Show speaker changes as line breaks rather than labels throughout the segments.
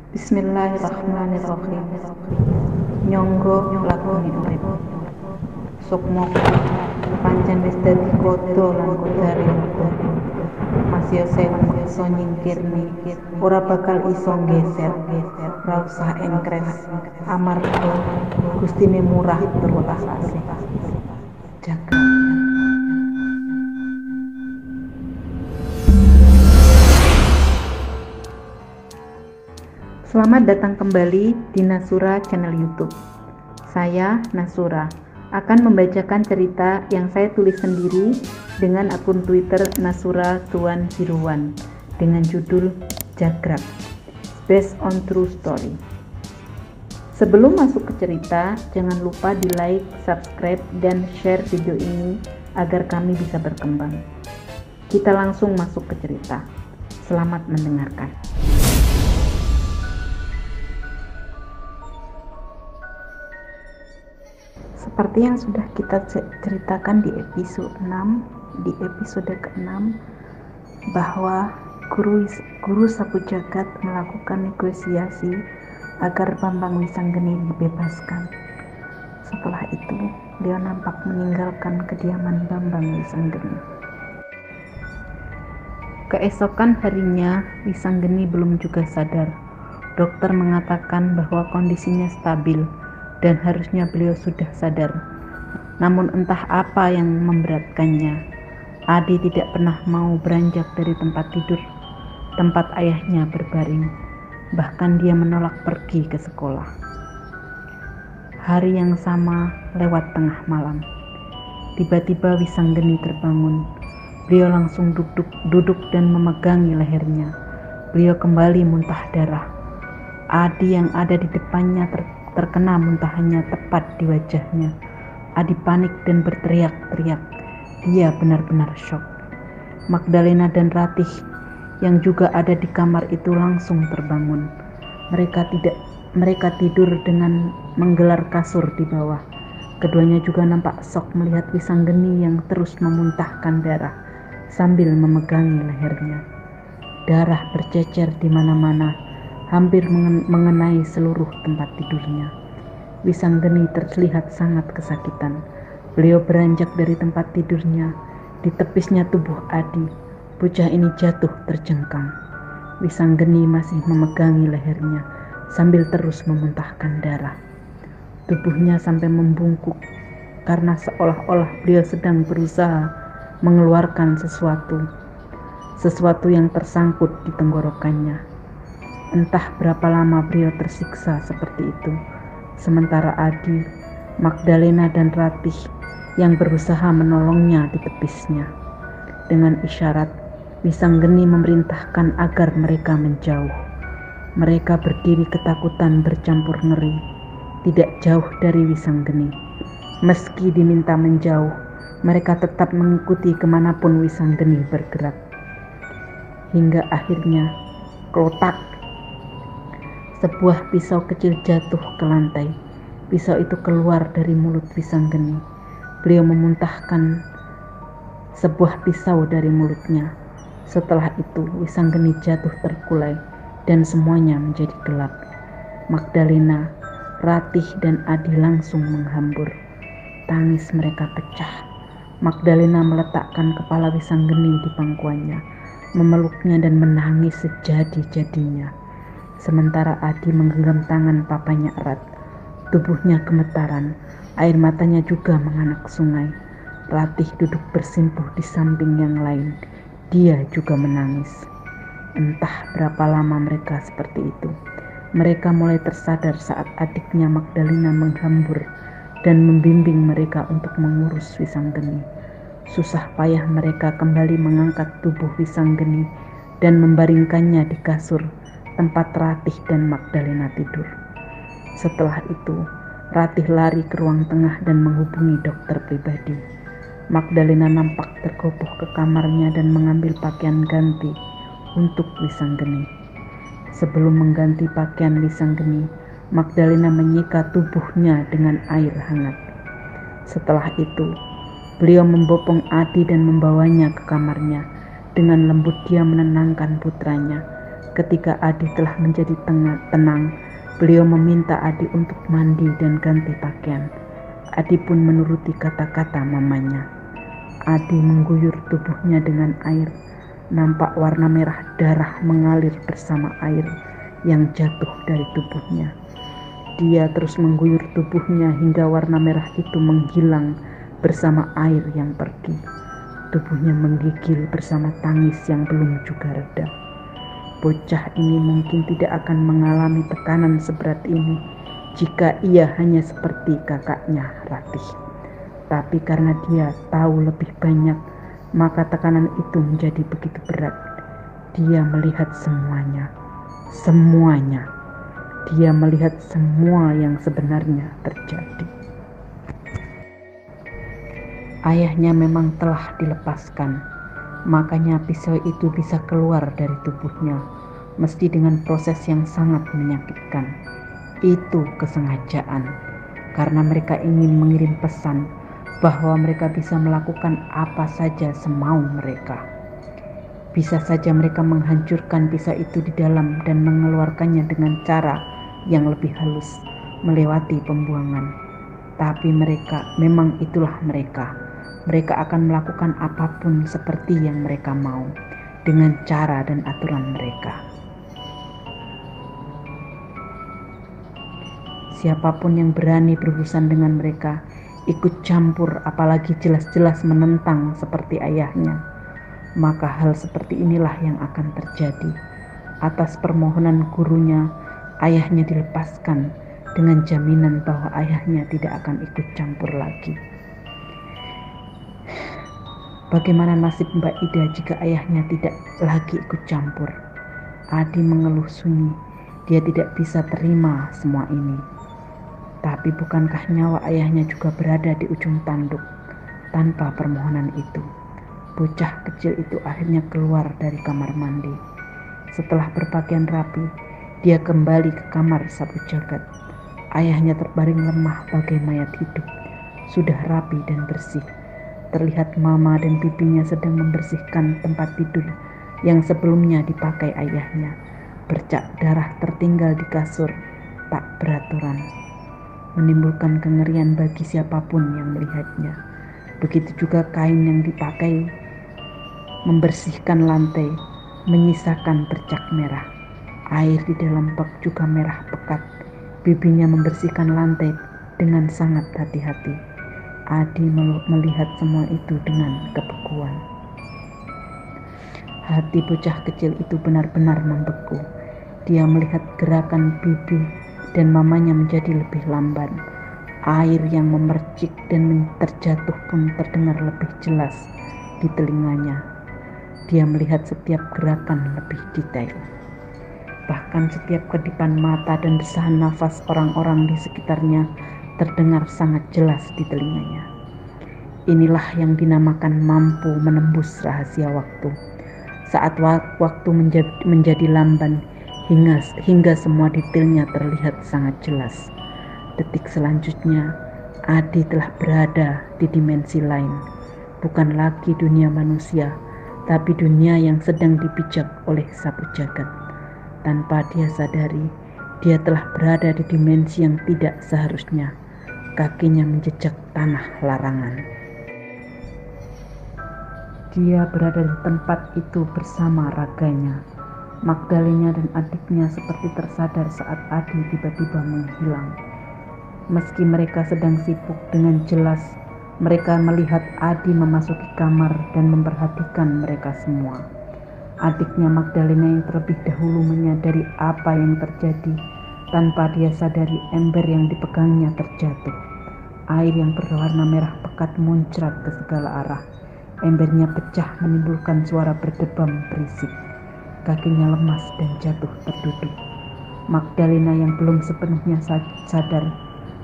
Bismillahirrahmanirrahim. Nyonggo lakoni urip. Sukmaku pancen wis dadi kodo lan kodare. Masih sewu iso nyingkirni, ora bakal iso nggeser. Ora usah engkres, amarga Gustine murah tur welas asih. Jaga. Selamat datang kembali di Nasura Channel YouTube. Saya Nasura akan membacakan cerita yang saya tulis sendiri dengan akun Twitter Nasura101 dengan judul Jagrab, based on true story. Sebelum masuk ke cerita, jangan lupa di like, subscribe, dan share video ini agar kami bisa berkembang. Kita langsung masuk ke cerita. Selamat mendengarkan. Seperti yang sudah kita ceritakan di episode ke-6, bahwa guru Sapu Jagat melakukan negosiasi agar Bambang Wisanggeni dibebaskan. Setelah itu, beliau nampak meninggalkan kediaman Bambang Wisanggeni. Keesokan harinya, Wisanggeni belum juga sadar. Dokter mengatakan bahwa kondisinya stabil dan harusnya beliau sudah sadar. Namun entah apa yang memberatkannya, Adi tidak pernah mau beranjak dari tempat tidur tempat ayahnya berbaring. Bahkan dia menolak pergi ke sekolah. Hari yang sama lewat tengah malam. Tiba-tiba Wisanggeni terbangun. Beliau langsung duduk dan memegangi lehernya. Beliau kembali muntah darah. Adi yang ada di depannya terkena muntahannya tepat di wajahnya. Adi panik dan berteriak-teriak. Dia benar-benar syok. Magdalena dan Ratih yang juga ada di kamar itu langsung terbangun. Mereka tidur dengan menggelar kasur di bawah. Keduanya juga nampak syok melihat Wisanggeni yang terus memuntahkan darah sambil memegangi lehernya. Darah bercecer di mana-mana, hampir mengenai seluruh tempat tidurnya. Wisanggeni terlihat sangat kesakitan. Beliau beranjak dari tempat tidurnya. Di tepisnya tubuh Adi. Bocah ini jatuh terjengkang. Wisanggeni masih memegangi lehernya sambil terus memuntahkan darah. Tubuhnya sampai membungkuk karena seolah-olah beliau sedang berusaha mengeluarkan sesuatu yang tersangkut di tenggorokannya. Entah berapa lama beliau tersiksa seperti itu. Sementara Adi, Magdalena dan Ratih yang berusaha menolongnya di tepisnya. Dengan isyarat, Wisanggeni memerintahkan agar mereka menjauh. Mereka berdiri ketakutan bercampur ngeri, tidak jauh dari Wisanggeni. Meski diminta menjauh, mereka tetap mengikuti kemanapun Wisanggeni bergerak. Hingga akhirnya, klotak, sebuah pisau kecil jatuh ke lantai. Pisau itu keluar dari mulut Wisanggeni. Beliau memuntahkan sebuah pisau dari mulutnya. Setelah itu Wisanggeni jatuh terkulai dan semuanya menjadi gelap. Magdalena, Ratih dan Adi langsung menghambur. Tangis mereka pecah. Magdalena meletakkan kepala Wisanggeni di pangkuannya, memeluknya dan menangis sejadi-jadinya. Sementara Adi menggenggam tangan papanya erat. Tubuhnya gemetaran, air matanya juga menganak sungai. Ratih duduk bersimpuh di samping yang lain. Dia juga menangis. Entah berapa lama mereka seperti itu. Mereka mulai tersadar saat adiknya Magdalena menghambur dan membimbing mereka untuk mengurus Wisanggeni. Susah payah mereka kembali mengangkat tubuh Wisanggeni dan membaringkannya di kasur tempat Ratih dan Magdalena tidur. Setelah itu, Ratih lari ke ruang tengah dan menghubungi dokter pribadi. Magdalena nampak tergopoh ke kamarnya dan mengambil pakaian ganti untuk Wisanggeni. Sebelum mengganti pakaian Wisanggeni, Magdalena menyika tubuhnya dengan air hangat. Setelah itu, beliau membopong Adi dan membawanya ke kamarnya. Dengan lembut dia menenangkan putranya. Ketika Adi telah menjadi tenang, beliau meminta Adi untuk mandi dan ganti pakaian. Adi pun menuruti kata-kata mamanya. Adi mengguyur tubuhnya dengan air. Nampak warna merah darah mengalir bersama air yang jatuh dari tubuhnya. Dia terus mengguyur tubuhnya hingga warna merah itu menghilang bersama air yang pergi. Tubuhnya menggigil bersama tangis yang belum juga reda. Bocah ini mungkin tidak akan mengalami tekanan seberat ini jika ia hanya seperti kakaknya Ratih. Tapi karena dia tahu lebih banyak, maka tekanan itu menjadi begitu berat. Dia melihat semuanya. Dia melihat semua yang sebenarnya terjadi. Ayahnya memang telah dilepaskan, makanya pisau itu bisa keluar dari tubuhnya, mesti dengan proses yang sangat menyakitkan. Itu kesengajaan, karena mereka ingin mengirim pesan bahwa mereka bisa melakukan apa saja semau mereka. Bisa saja mereka menghancurkan pisau itu di dalam dan mengeluarkannya dengan cara yang lebih halus, melewati pembuangan. Tapi memang itulah mereka. Mereka akan melakukan apapun seperti yang mereka mau, dengan cara dan aturan mereka. Siapapun yang berani berurusan dengan mereka, ikut campur apalagi jelas-jelas menentang seperti ayahnya, maka hal seperti inilah yang akan terjadi. Atas permohonan gurunya, ayahnya dilepaskan dengan jaminan bahwa ayahnya tidak akan ikut campur lagi. Bagaimana nasib Mbak Ida jika ayahnya tidak lagi ikut campur? Adi mengeluh sunyi. Dia tidak bisa terima semua ini. Tapi bukankah nyawa ayahnya juga berada di ujung tanduk tanpa permohonan itu? Bocah kecil itu akhirnya keluar dari kamar mandi. Setelah berpakaian rapi, dia kembali ke kamar Sapu Jagat. Ayahnya terbaring lemah bagai mayat hidup, sudah rapi dan bersih. Terlihat mama dan bibinya sedang membersihkan tempat tidur yang sebelumnya dipakai ayahnya. Bercak darah tertinggal di kasur, tak beraturan, menimbulkan kengerian bagi siapapun yang melihatnya. Begitu juga kain yang dipakai membersihkan lantai, menyisakan bercak merah. Air di dalam bak juga merah pekat. Bibinya membersihkan lantai dengan sangat hati-hati. Adi melihat semua itu dengan kebekuan. Hati bocah kecil itu benar-benar membeku. Dia melihat gerakan bibi dan mamanya menjadi lebih lamban. Air yang memercik dan terjatuh pun terdengar lebih jelas di telinganya. Dia melihat setiap gerakan lebih detail. Bahkan setiap kedipan mata dan desahan nafas orang-orang di sekitarnya terdengar sangat jelas di telinganya. Inilah yang dinamakan mampu menembus rahasia waktu. Saat waktu menjadi lamban hingga semua detailnya terlihat sangat jelas. Detik selanjutnya, Adi telah berada di dimensi lain. Bukan lagi dunia manusia, tapi dunia yang sedang dipijak oleh Sapu Jagat. Tanpa dia sadari, dia telah berada di dimensi yang tidak seharusnya. Kakinya menjejak tanah larangan. Dia berada di tempat itu bersama raganya. Magdalena dan adiknya seperti tersadar saat Adi tiba-tiba menghilang. Meski mereka sedang sibuk, dengan jelas mereka melihat Adi memasuki kamar dan memperhatikan mereka semua. Adiknya Magdalena yang terlebih dahulu menyadari apa yang terjadi. Tanpa dia sadari, ember yang dipegangnya terjatuh. Air yang berwarna merah pekat muncrat ke segala arah. Embernya pecah menimbulkan suara berdebam berisik. Kakinya lemas dan jatuh terduduk. Magdalena yang belum sepenuhnya sadar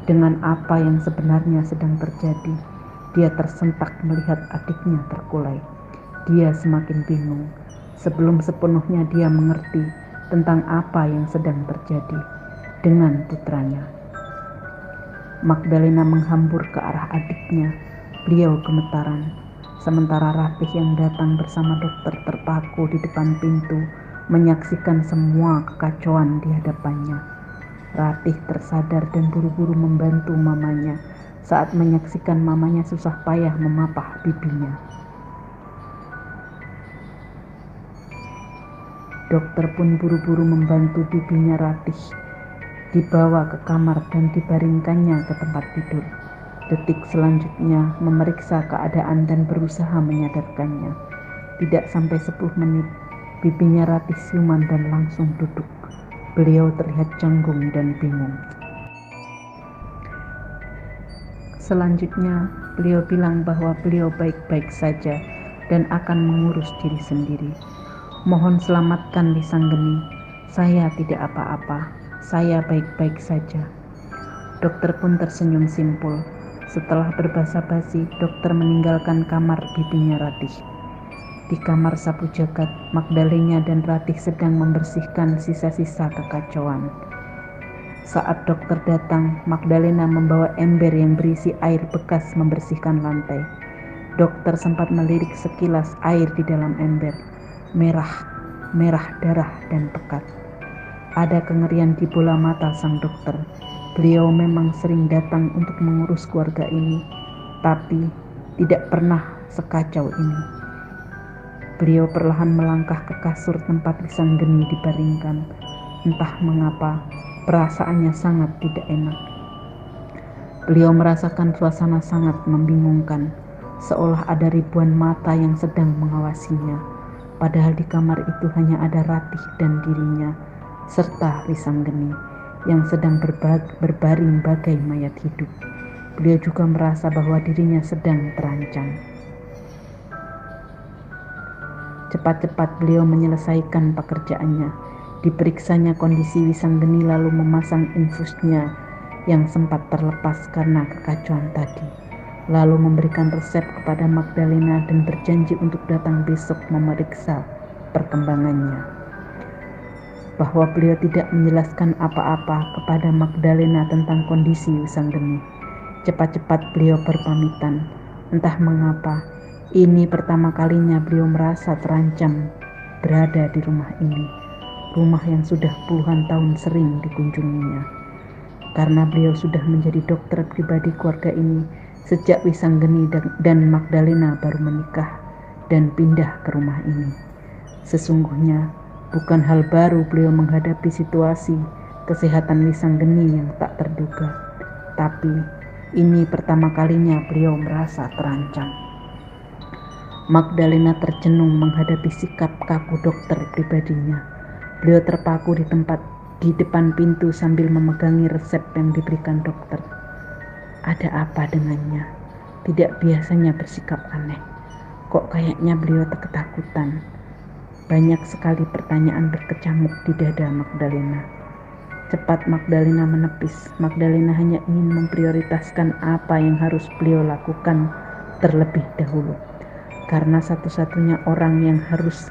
dengan apa yang sebenarnya sedang terjadi. Dia tersentak melihat adiknya terkulai. Dia semakin bingung. Sebelum sepenuhnya dia mengerti tentang apa yang sedang terjadi dengan putranya. Magdalena menghambur ke arah adiknya. Beliau gemetaran. Sementara Ratih yang datang bersama dokter terpaku di depan pintu menyaksikan semua kekacauan di hadapannya. Ratih tersadar dan buru-buru membantu mamanya saat menyaksikan mamanya susah payah memapah bibinya. Dokter pun buru-buru membantu bibinya Ratih, dibawa ke kamar dan dibaringkannya ke tempat tidur. Detik selanjutnya memeriksa keadaan dan berusaha menyadarkannya. Tidak sampai 10 menit, bibinya Ratih siuman dan langsung duduk. Beliau terlihat canggung dan bingung. Selanjutnya, beliau bilang bahwa beliau baik-baik saja dan akan mengurus diri sendiri. Mohon selamatkan Lisanggeni, saya tidak apa-apa, saya baik-baik saja. Dokter pun tersenyum simpul. Setelah berbasa-basi, dokter meninggalkan kamar bibinya Ratih. Di kamar sapu jagat, Magdalena dan Ratih sedang membersihkan sisa-sisa kekacauan. Saat dokter datang, Magdalena membawa ember yang berisi air bekas membersihkan lantai. Dokter sempat melirik sekilas air di dalam ember. Merah darah dan pekat. Ada kengerian di bola mata sang dokter. Beliau memang sering datang untuk mengurus keluarga ini, tapi tidak pernah sekacau ini. Beliau perlahan melangkah ke kasur tempat Lisanggeni dibaringkan. Entah mengapa, perasaannya sangat tidak enak. Beliau merasakan suasana sangat membingungkan, seolah ada ribuan mata yang sedang mengawasinya. Padahal di kamar itu hanya ada Ratih dan dirinya, serta Lisanggeni yang sedang berbaring bagai mayat hidup. Beliau juga merasa bahwa dirinya sedang terancam. Cepat-cepat beliau menyelesaikan pekerjaannya. Diperiksanya kondisi Lisanggeni lalu memasang infusnya yang sempat terlepas karena kekacauan tadi. Lalu memberikan resep kepada Magdalena dan berjanji untuk datang besok memeriksa perkembangannya. Bahwa beliau tidak menjelaskan apa-apa kepada Magdalena tentang kondisi Lisanggeni. Cepat-cepat beliau berpamitan. Entah mengapa, ini pertama kalinya beliau merasa terancam berada di rumah ini. Rumah yang sudah puluhan tahun sering dikunjunginya. Karena beliau sudah menjadi dokter pribadi keluarga ini sejak Lisanggeni dan Magdalena baru menikah dan pindah ke rumah ini. Sesungguhnya bukan hal baru beliau menghadapi situasi kesehatan Lisanggeni yang tak terduga, tapi ini pertama kalinya beliau merasa terancam. Magdalena tercenung menghadapi sikap kaku dokter pribadinya. Beliau terpaku di depan pintu sambil memegangi resep yang diberikan dokter. Ada apa dengannya? Tidak biasanya bersikap aneh. Kok kayaknya beliau ketakutan? Banyak sekali pertanyaan berkecamuk di dada Magdalena. Cepat Magdalena menepis. Magdalena hanya ingin memprioritaskan apa yang harus beliau lakukan terlebih dahulu. Karena satu-satunya orang yang harus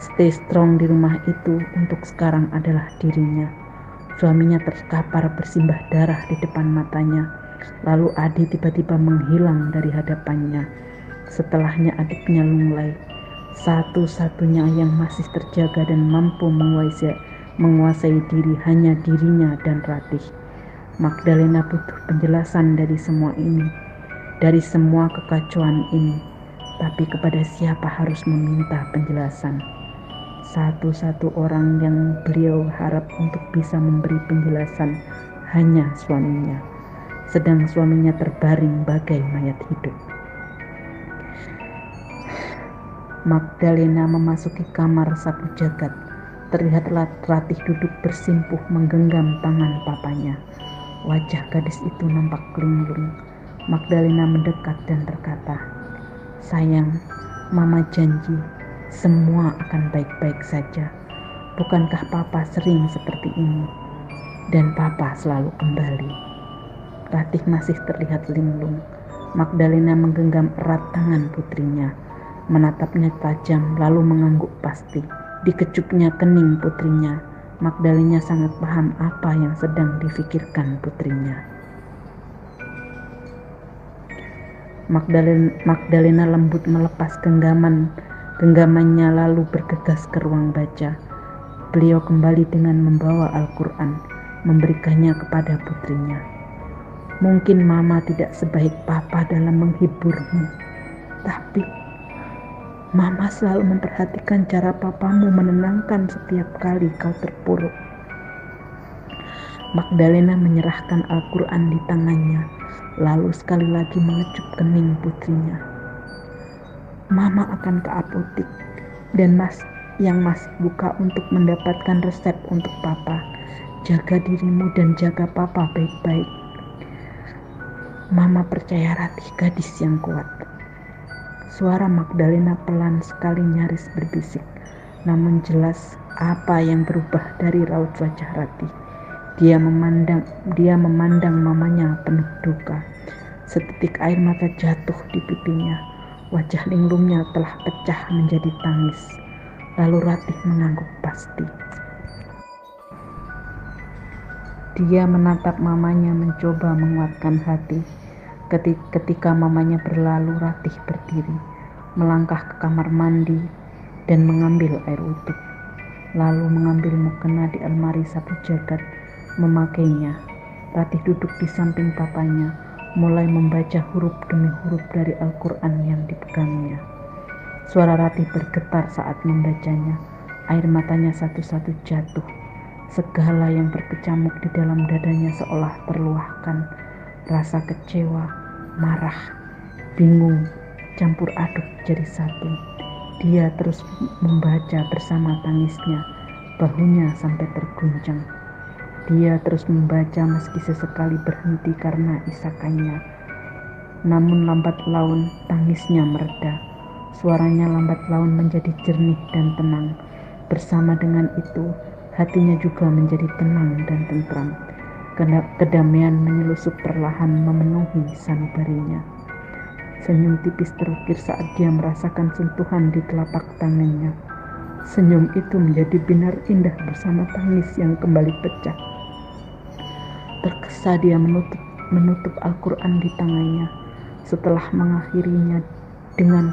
stay strong di rumah itu untuk sekarang adalah dirinya. Suaminya terkapar bersimbah darah di depan matanya. Lalu Adi tiba-tiba menghilang dari hadapannya. Setelahnya adiknya Lunglai, satu-satunya yang masih terjaga dan mampu menguasai diri hanya dirinya dan Ratih. Magdalena butuh penjelasan dari semua ini, dari semua kekacauan ini. Tapi kepada siapa harus meminta penjelasan? Satu-satu orang yang beliau harap untuk bisa memberi penjelasan hanya suaminya. Sedang suaminya terbaring bagai mayat hidup. Magdalena memasuki kamar sapu jagat. Terlihatlah Ratih duduk bersimpuh menggenggam tangan papanya. Wajah gadis itu nampak linglung. Magdalena mendekat dan berkata, "Sayang, Mama janji semua akan baik-baik saja. Bukankah Papa sering seperti ini? Dan Papa selalu kembali." Ratih masih terlihat linglung. Magdalena menggenggam erat tangan putrinya, menatapnya tajam lalu mengangguk pasti. Dikecupnya kening putrinya. Magdalena sangat paham apa yang sedang difikirkan putrinya. Magdalena lembut melepas genggamannya lalu bergegas ke ruang baca. Beliau kembali dengan membawa Al-Quran, memberikannya kepada putrinya. Mungkin mama tidak sebaik papa dalam menghiburmu, tapi mama selalu memperhatikan cara papamu menenangkan setiap kali kau terpuruk. Magdalena menyerahkan Al-Quran di tangannya, lalu sekali lagi mengecup kening putrinya. Mama akan ke apotik dan mas buka untuk mendapatkan resep untuk papa. Jaga dirimu dan jaga papa baik-baik. Mama percaya Ratih gadis yang kuat. Suara Magdalena pelan sekali nyaris berbisik, namun jelas apa yang berubah dari raut wajah Ratih. Dia memandang mamanya penuh duka. Setitik air mata jatuh di pipinya. Wajah linglungnya telah pecah menjadi tangis. Lalu Ratih mengangguk pasti. Dia menatap mamanya mencoba menguatkan hati. Ketika mamanya berlalu, Ratih berdiri, melangkah ke kamar mandi dan mengambil air wudhu. Lalu mengambil mukena di almari sapu jagat, memakainya. Ratih duduk di samping papanya, mulai membaca huruf demi huruf dari Al-Quran yang dipegangnya. Suara Ratih bergetar saat membacanya. Air matanya satu-satu jatuh. Segala yang berkecamuk di dalam dadanya seolah terluahkan. Rasa kecewa, marah, bingung, campur aduk jadi satu. Dia terus membaca bersama tangisnya, bahunya sampai terguncang. Dia terus membaca meski sesekali berhenti karena isakannya. Namun lambat laun tangisnya mereda. Suaranya lambat laun menjadi jernih dan tenang. Bersama dengan itu, hatinya juga menjadi tenang dan tentram. Kedamaian menyelusup perlahan memenuhi sanubarinya. Senyum tipis terukir saat dia merasakan sentuhan di telapak tangannya. Senyum itu menjadi binar indah bersama tangis yang kembali pecah. Tergesa dia menutup Al-Quran di tangannya. Setelah mengakhirinya dengan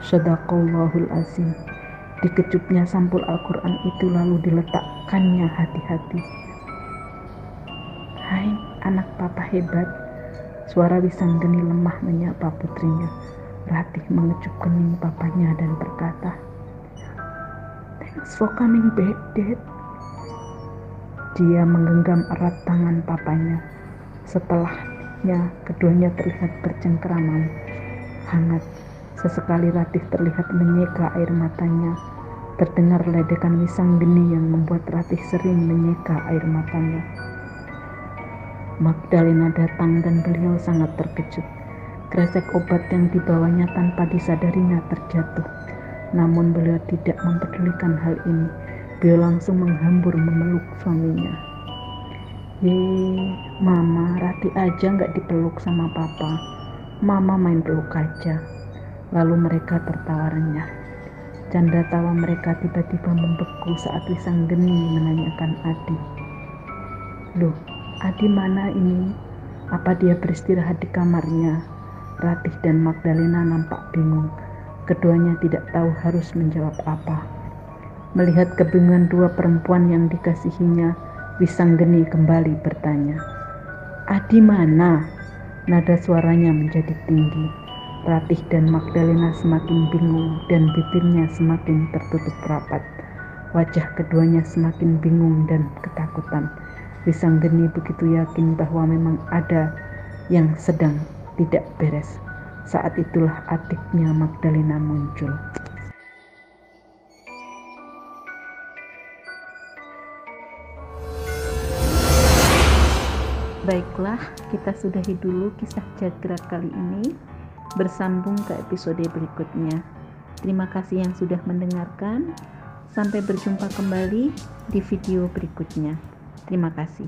Shadaqallahul Azim, dikecupnya sampul Al-Quran itu lalu diletakkannya hati-hati. Hai anak papa hebat, suara Wisanggeni lemah menyapa putrinya. Ratih mengecup kening papanya dan berkata, "Thanks for coming back, Dad." Dia menggenggam erat tangan papanya. Setelahnya keduanya terlihat bercengkerama hangat. Sesekali Ratih terlihat menyeka air matanya. Terdengar ledekan Wisanggeni yang membuat Ratih sering menyeka air matanya. Magdalena datang dan beliau sangat terkejut. Kresek obat yang dibawanya tanpa disadarinya terjatuh. Namun beliau tidak mempedulikan hal ini. Beliau langsung menghambur memeluk suaminya. Mama, Ratih aja gak dipeluk sama papa. Mama main peluk aja. Lalu mereka tertawa renyah. Canda tawa mereka tiba-tiba membeku saat Wisanggeni menanyakan Adi. Loh, Adi mana ini? Apa dia beristirahat di kamarnya? Ratih dan Magdalena nampak bingung. Keduanya tidak tahu harus menjawab apa. Melihat kebingungan dua perempuan yang dikasihinya, Wisanggeni kembali bertanya, "Adi mana?" Nada suaranya menjadi tinggi. Ratih dan Magdalena semakin bingung dan bibirnya semakin tertutup rapat. Wajah keduanya semakin bingung dan ketakutan. Wisanggeni begitu yakin bahwa memang ada yang sedang tidak beres. Saat itulah adiknya Magdalena muncul. Baiklah, kita sudahi dulu kisah Jagrag kali ini. Bersambung ke episode berikutnya. Terima kasih yang sudah mendengarkan. Sampai berjumpa kembali di video berikutnya. Terima kasih.